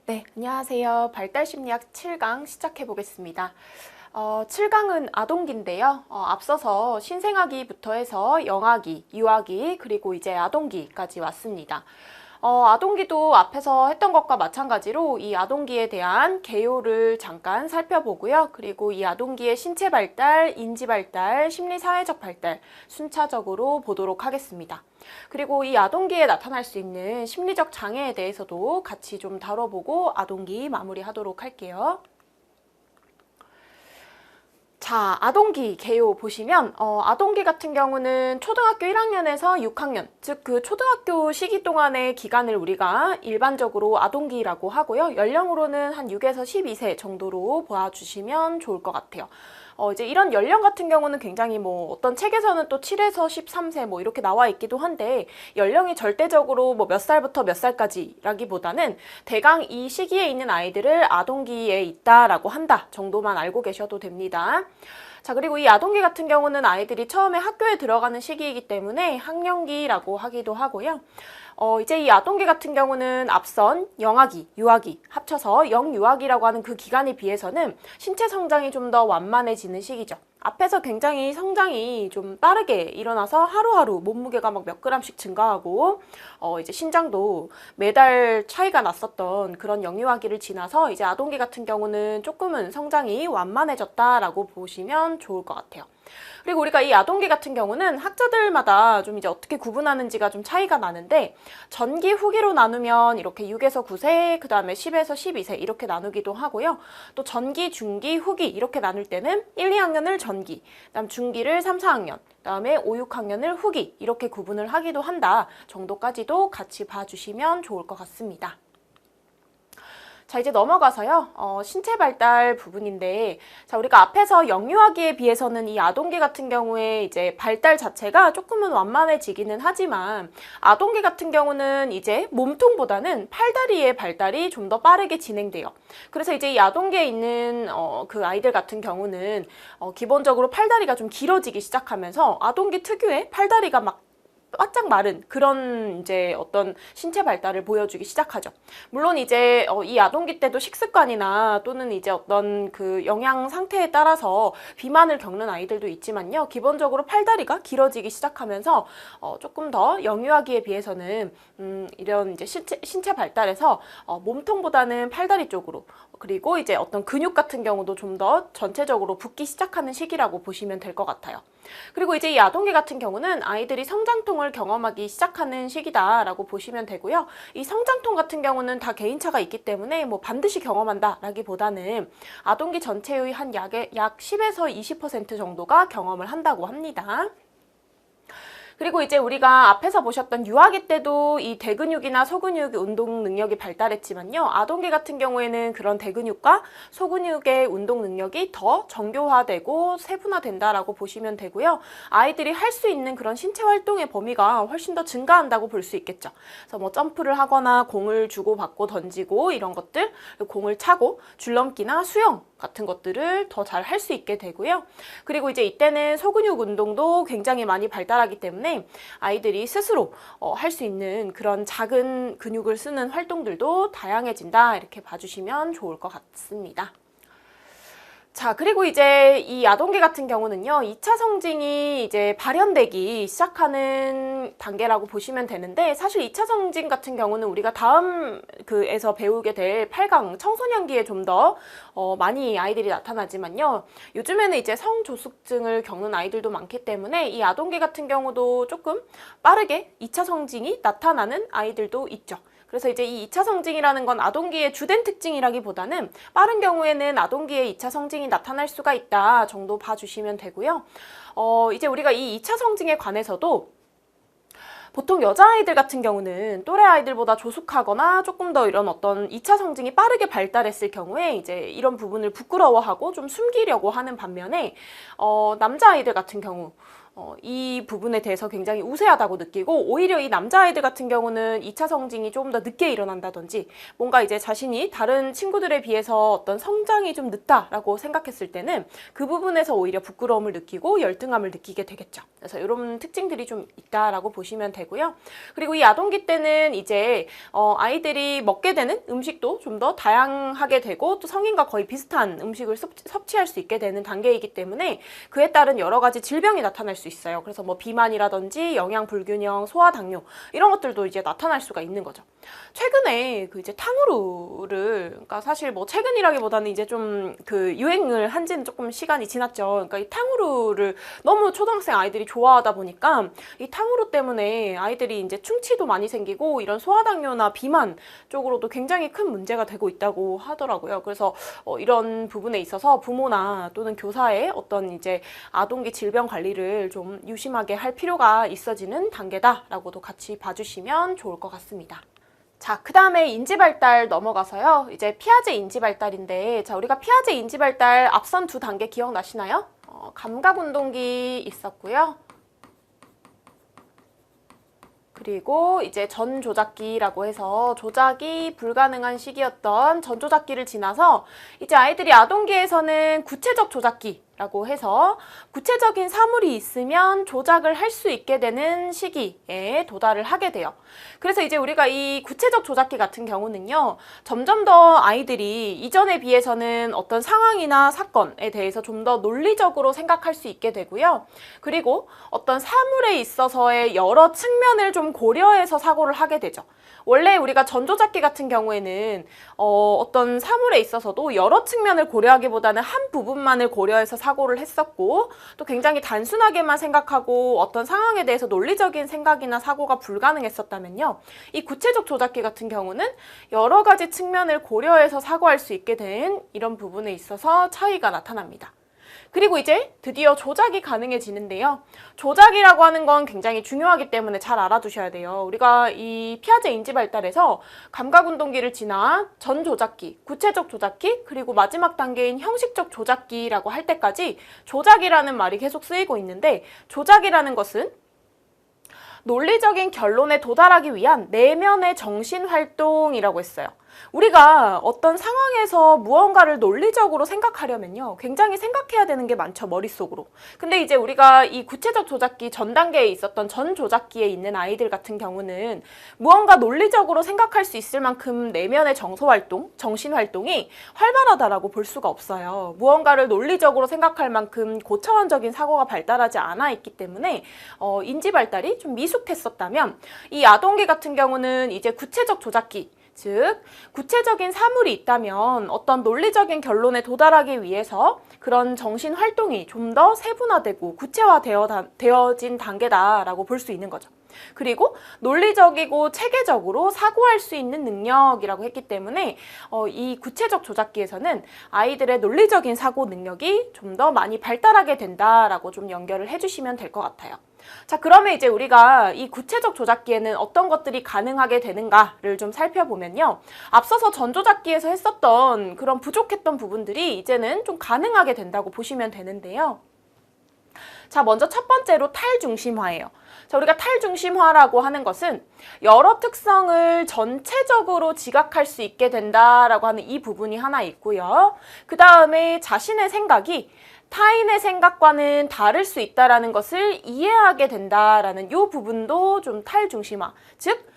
네, 안녕하세요. 발달심리학 7강 시작해 보겠습니다. 7강은 아동기인데요. 앞서서 신생아기부터 해서 영아기, 유아기, 그리고 이제 아동기까지 왔습니다. 아동기도 앞에서 했던 것과 마찬가지로 이 아동기에 대한 개요를 잠깐 살펴보고요. 그리고 이 아동기의 신체 발달, 인지 발달, 심리 사회적 발달 순차적으로 보도록 하겠습니다. 그리고 이 아동기에 나타날 수 있는 심리적 장애에 대해서도 같이 좀 다뤄보고 아동기 마무리하도록 할게요. 자, 아동기 개요 보시면 아동기 같은 경우는 초등학교 1학년에서 6학년, 즉 그 초등학교 시기 동안의 기간을 우리가 일반적으로 아동기라고 하고요. 연령으로는 한 6에서 12세 정도로 봐주시면 좋을 것 같아요. 이제 이런 연령 같은 경우는 굉장히 어떤 책에서는 또 7에서 13세 이렇게 나와 있기도 한데 연령이 절대적으로 몇 살부터 몇 살까지라기보다는 대강 이 시기에 있는 아이들을 아동기에 있다라고 한다 정도만 알고 계셔도 됩니다. 자, 그리고 이 아동기 같은 경우는 아이들이 처음에 학교에 들어가는 시기이기 때문에 학령기라고 하기도 하고요. 이제 이 아동기 같은 경우는 앞선 영아기, 유아기 합쳐서 영유아기라고 하는 그 기간에 비해서는 신체 성장이 좀 더 완만해지는 시기죠. 앞에서 굉장히 성장이 좀 빠르게 일어나서 하루하루 몸무게가 몇 그램씩 증가하고 이제 신장도 매달 차이가 났었던 그런 영유아기를 지나서 이제 아동기 같은 경우는 조금은 성장이 완만해졌다라고 보시면 좋을 것 같아요. 그리고 우리가 이 아동기 같은 경우는 학자들마다 좀 이제 어떻게 구분하는지가 좀 차이가 나는데 전기, 후기로 나누면 이렇게 6에서 9세, 그 다음에 10에서 12세 이렇게 나누기도 하고요. 또 전기, 중기, 후기 이렇게 나눌 때는 1, 2학년을 전기, 그다음 중기를 3, 4학년, 그다음에 5, 6학년을 후기 이렇게 구분을 하기도 한다 정도까지도 같이 봐주시면 좋을 것 같습니다. 자, 이제 넘어가서요. 신체 발달 부분인데, 자, 우리가 앞에서 영유아기에 비해서는 이 아동기 같은 경우에 이제 발달 자체가 조금은 완만해지기는 하지만, 아동기 같은 경우는 이제 몸통보다는 팔다리의 발달이 좀 더 빠르게 진행돼요. 그래서 이제 이 아동기에 있는 그 아이들 같은 경우는 기본적으로 팔다리가 좀 길어지기 시작하면서 아동기 특유의 팔다리가 바짝 마른 그런 이제 어떤 신체 발달을 보여주기 시작하죠. 물론 이제 이 아동기 때도 식습관이나 또는 이제 어떤 그 영양 상태에 따라서 비만을 겪는 아이들도 있지만요. 기본적으로 팔다리가 길어지기 시작하면서 조금 더 영유아기에 비해서는 이런 이제 신체 발달에서 몸통보다는 팔다리 쪽으로 그리고 이제 어떤 근육 같은 경우도 좀 더 전체적으로 붙기 시작하는 시기라고 보시면 될 것 같아요. 그리고 이제 이 아동기 같은 경우는 아이들이 성장통을 경험하기 시작하는 시기다라고 보시면 되고요. 이 성장통 같은 경우는 다 개인차가 있기 때문에 반드시 경험한다라기보다는 아동기 전체의 한 약 10에서 20% 정도가 경험을 한다고 합니다. 그리고 이제 우리가 앞에서 보셨던 유아기 때도 이 대근육이나 소근육 운동 능력이 발달했지만요. 아동기 같은 경우에는 그런 대근육과 소근육의 운동 능력이 더 정교화되고 세분화된다라고 보시면 되고요. 아이들이 할 수 있는 그런 신체 활동의 범위가 훨씬 더 증가한다고 볼 수 있겠죠. 그래서 점프를 하거나 공을 주고받고 던지고 이런 것들, 공을 차고 줄넘기나 수영 같은 것들을 더 잘 할 수 있게 되고요. 그리고 이제 이때는 소근육 운동도 굉장히 많이 발달하기 때문에 아이들이 스스로 할 수 있는 그런 작은 근육을 쓰는 활동들도 다양해진다 이렇게 봐주시면 좋을 것 같습니다. 자, 그리고 이제 이 아동기 같은 경우는요, 2차 성징이 이제 발현되기 시작하는 단계라고 보시면 되는데, 사실 2차 성징 같은 경우는 우리가 다음 에서 배우게 될 8강 청소년기에 좀 더 많이 아이들이 나타나지만요, 요즘에는 이제 성조숙증을 겪는 아이들도 많기 때문에 이 아동기 같은 경우도 조금 빠르게 2차 성징이 나타나는 아이들도 있죠. 그래서 이제 이 2차 성징이라는 건 아동기의 주된 특징이라기보다는 빠른 경우에는 아동기에 2차 성징이 나타날 수가 있다 정도 봐주시면 되고요. 이제 우리가 이 2차 성징에 관해서도 보통 여자아이들 같은 경우는 또래 아이들보다 조숙하거나 조금 더 이런 어떤 2차 성징이 빠르게 발달했을 경우에 이제 이런 부분을 부끄러워하고 좀 숨기려고 하는 반면에 남자아이들 같은 경우 이 부분에 대해서 굉장히 우세하다고 느끼고 오히려 이 남자아이들 같은 경우는 2차 성징이 조금 더 늦게 일어난다든지 뭔가 이제 자신이 다른 친구들에 비해서 어떤 성장이 좀 늦다라고 생각했을 때는 그 부분에서 오히려 부끄러움을 느끼고 열등함을 느끼게 되겠죠. 그래서 이런 특징들이 좀 있다라고 보시면 되고요. 그리고 이 아동기 때는 이제 아이들이 먹게 되는 음식도 좀 더 다양하게 되고 또 성인과 거의 비슷한 음식을 섭취할 수 있게 되는 단계이기 때문에 그에 따른 여러 가지 질병이 나타날 수 있어요. 그래서 뭐 비만이라든지 영양 불균형, 소화 당뇨 이런 것들도 이제 나타날 수가 있는 거죠. 최근에 그 이제 탕후루를 그러니까 사실 뭐 최근이라기보다는 이제 좀 그 유행을 한 지는 조금 시간이 지났죠. 그러니까 이 탕후루를 너무 초등학생 아이들이 좋아하다 보니까 이 탕후루 때문에 아이들이 이제 충치도 많이 생기고 이런 소화당뇨나 비만 쪽으로도 굉장히 큰 문제가 되고 있다고 하더라고요. 그래서 이런 부분에 있어서 부모나 또는 교사의 어떤 이제 아동기 질병 관리를 좀 유심하게 할 필요가 있어지는 단계다라고도 같이 봐주시면 좋을 것 같습니다. 자, 그 다음에 인지발달 넘어가서요. 이제 피아제 인지발달인데, 자, 우리가 피아제 인지발달 앞선 두 단계 기억나시나요? 감각운동기 있었고요. 그리고 이제 전조작기라고 해서 조작이 불가능한 시기였던 전조작기를 지나서 이제 아이들이 아동기에서는 구체적 조작기라고 해서 구체적인 사물이 있으면 조작을 할 수 있게 되는 시기에 도달을 하게 돼요. 그래서 이제 우리가 이 구체적 조작기 같은 경우는요, 점점 더 아이들이 이전에 비해서는 어떤 상황이나 사건에 대해서 좀 더 논리적으로 생각할 수 있게 되고요. 그리고 어떤 사물에 있어서의 여러 측면을 좀 고려해서 사고를 하게 되죠. 원래 우리가 전조작기 같은 경우에는 어떤 사물에 있어서도 여러 측면을 고려하기보다는 한 부분만을 고려해서 사고를 했었고 또 굉장히 단순하게만 생각하고 어떤 상황에 대해서 논리적인 생각이나 사고가 불가능했었다면요. 이 구체적 조작기 같은 경우는 여러 가지 측면을 고려해서 사고할 수 있게 된 이런 부분에 있어서 차이가 나타납니다. 그리고 이제 드디어 조작이 가능해지는데요. 조작이라고 하는 건 굉장히 중요하기 때문에 잘 알아두셔야 돼요. 우리가 이 피아제 인지발달에서 감각운동기를 지나 전조작기, 구체적 조작기, 그리고 마지막 단계인 형식적 조작기라고 할 때까지 조작이라는 말이 계속 쓰이고 있는데 조작이라는 것은 논리적인 결론에 도달하기 위한 내면의 정신활동이라고 했어요. 우리가 어떤 상황에서 무언가를 논리적으로 생각하려면요. 굉장히 생각해야 되는 게 많죠. 머릿속으로. 근데 이제 우리가 이 구체적 조작기 전 단계에 있었던 전 조작기에 있는 아이들 같은 경우는 무언가 논리적으로 생각할 수 있을 만큼 내면의 정서활동, 정신활동이 활발하다라고 볼 수가 없어요. 무언가를 논리적으로 생각할 만큼 고차원적인 사고가 발달하지 않아 있기 때문에 인지 발달이 좀 미숙했었다면 이 아동기 같은 경우는 이제 구체적 조작기 즉 구체적인 사물이 있다면 어떤 논리적인 결론에 도달하기 위해서 그런 정신활동이 좀 더 세분화되고 구체화되어진 단계다라고 볼 수 있는 거죠. 그리고 논리적이고 체계적으로 사고할 수 있는 능력이라고 했기 때문에 이 구체적 조작기에서는 아이들의 논리적인 사고 능력이 좀 더 많이 발달하게 된다라고 좀 연결을 해주시면 될 것 같아요. 자, 그러면 이제 우리가 이 구체적 조작기에는 어떤 것들이 가능하게 되는가를 좀 살펴보면요. 앞서서 전조작기에서 했었던 그런 부족했던 부분들이 이제는 좀 가능하게 된다고 보시면 되는데요. 자, 먼저 첫 번째로 탈중심화예요. 자, 우리가 탈중심화라고 하는 것은 여러 특성을 전체적으로 지각할 수 있게 된다라고 하는 이 부분이 하나 있고요. 그 다음에 자신의 생각이 타인의 생각과는 다를 수 있다는 것을 이해하게 된다라는 이 부분도 좀 탈중심화, 즉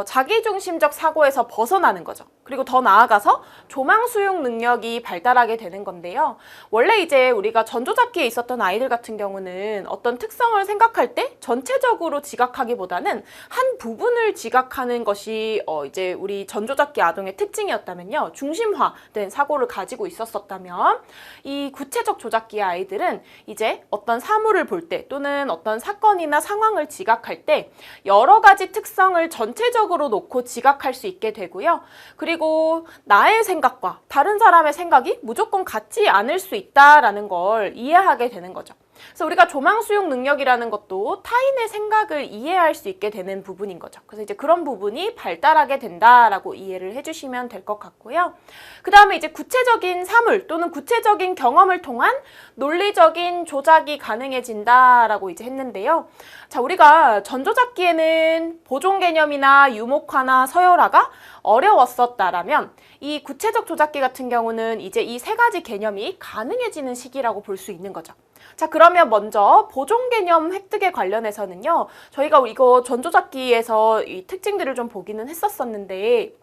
자기중심적 사고에서 벗어나는 거죠. 그리고 더 나아가서 조망 수용 능력이 발달하게 되는 건데요. 원래 이제 우리가 전조잡기에 있었던 아이들 같은 경우는 어떤 특성을 생각할 때 전체적으로 지각하기보다는 한 부분을 지각하는 것이 이제 우리 전조잡기 아동의 특징이었다면요. 중심화된 사고를 가지고 있었다면 이 구체적 조작기의 아이들은 이제 어떤 사물을 볼 때 또는 어떤 사건이나 상황을 지각할 때 여러 가지 특성을 전체적으로 놓고 지각할 수 있게 되고요. 그리고 나의 생각과 다른 사람의 생각이 무조건 같지 않을 수 있다라는 걸 이해하게 되는 거죠. 그래서 우리가 조망 수용 능력이라는 것도 타인의 생각을 이해할 수 있게 되는 부분인 거죠. 그래서 이제 그런 부분이 발달하게 된다라고 이해를 해주시면 될 것 같고요. 그 다음에 이제 구체적인 사물 또는 구체적인 경험을 통한 논리적인 조작이 가능해진다라고 이제 했는데요. 자, 우리가 전조잡기에는 보존 개념이나 유목화나 서열화가 어려웠었다라면 이 구체적 조작기 같은 경우는 이제 이 세 가지 개념이 가능해지는 시기라고 볼 수 있는 거죠. 자, 그러면 먼저 보존 개념 획득에 관련해서는요. 저희가 이거 전조잡기에서 이 특징들을 좀 보기는 했었었는데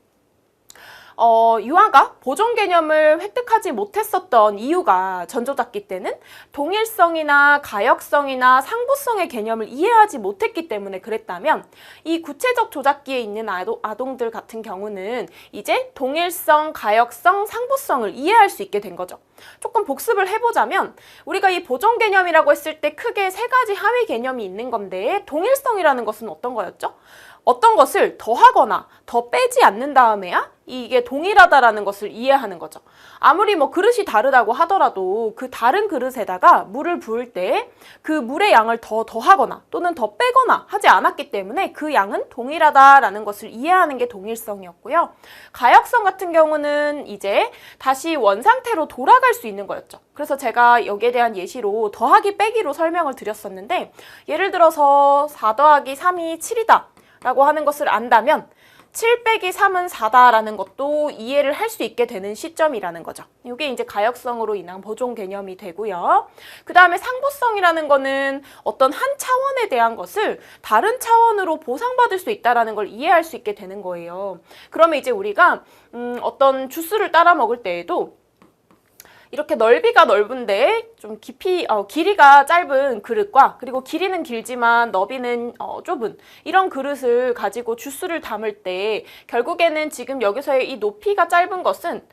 유아가 보존 개념을 획득하지 못했었던 이유가 전조잡기 때는 동일성이나 가역성이나 상부성의 개념을 이해하지 못했기 때문에 그랬다면 이 구체적 조작기에 있는 아동들 같은 경우는 이제 동일성, 가역성, 상부성을 이해할 수 있게 된 거죠. 조금 복습을 해보자면 우리가 이 보존 개념이라고 했을 때 크게 세 가지 하위 개념이 있는 건데 동일성이라는 것은 어떤 거였죠? 어떤 것을 더하거나 더 빼지 않는 다음에야 이게 동일하다라는 것을 이해하는 거죠. 아무리 뭐 그릇이 다르다고 하더라도 그 다른 그릇에다가 물을 부을 때 그 물의 양을 더하거나 또는 더 빼거나 하지 않았기 때문에 그 양은 동일하다라는 것을 이해하는 게 동일성이었고요. 가역성 같은 경우는 이제 다시 원상태로 돌아갈 수 있는 거였죠. 그래서 제가 여기에 대한 예시로 더하기 빼기로 설명을 드렸었는데 예를 들어서 4 더하기 3이 7이다 라고 하는 것을 안다면 7 빼기 3은 4다라는 것도 이해를 할 수 있게 되는 시점이라는 거죠. 이게 이제 가역성으로 인한 보존 개념이 되고요. 그 다음에 상부성이라는 거는 어떤 한 차원에 대한 것을 다른 차원으로 보상받을 수 있다는 걸 이해할 수 있게 되는 거예요. 그러면 이제 우리가 어떤 주스를 따라 먹을 때에도 이렇게 넓이가 넓은데 좀 길이가 짧은 그릇과 그리고 길이는 길지만 너비는 좁은 이런 그릇을 가지고 주스를 담을 때 결국에는 지금 여기서의 이 높이가 짧은 것은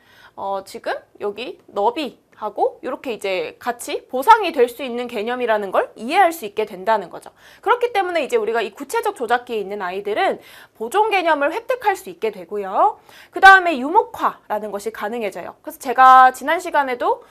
지금 여기 너비하고 이렇게 이제 같이 보상이 될 수 있는 개념이라는 걸 이해할 수 있게 된다는 거죠. 그렇기 때문에 이제 우리가 이 구체적 조작기에 있는 아이들은 보존 개념을 획득할 수 있게 되고요. 그 다음에 유목화라는 것이 가능해져요. 그래서 제가 지난 시간에도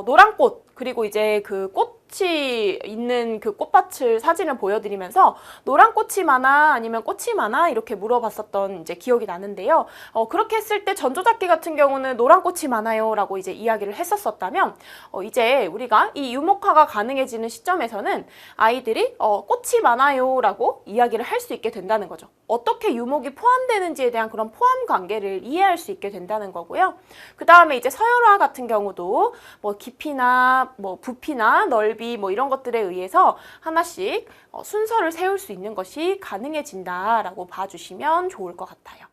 노란 꽃 그리고 이제 그 꽃이 있는 그 꽃밭을 사진을 보여드리면서 노란 꽃이 많아 아니면 꽃이 많아 이렇게 물어봤었던 이제 기억이 나는데요. 그렇게 했을 때 전조잡기 같은 경우는 노란 꽃이 많아요 라고 이제 이야기를 했었다면 이제 우리가 이 유목화가 가능해지는 시점에서는 아이들이 꽃이 많아요 라고 이야기를 할 수 있게 된다는 거죠. 어떻게 유목이 포함되는지에 대한 그런 포함 관계를 이해할 수 있게 된다는 거고요. 그 다음에 이제 서열화 같은 경우도 뭐 깊이나 뭐 부피나 넓이 뭐 이런 것들에 의해서 하나씩 순서를 세울 수 있는 것이 가능해진다라고 봐주시면 좋을 것 같아요.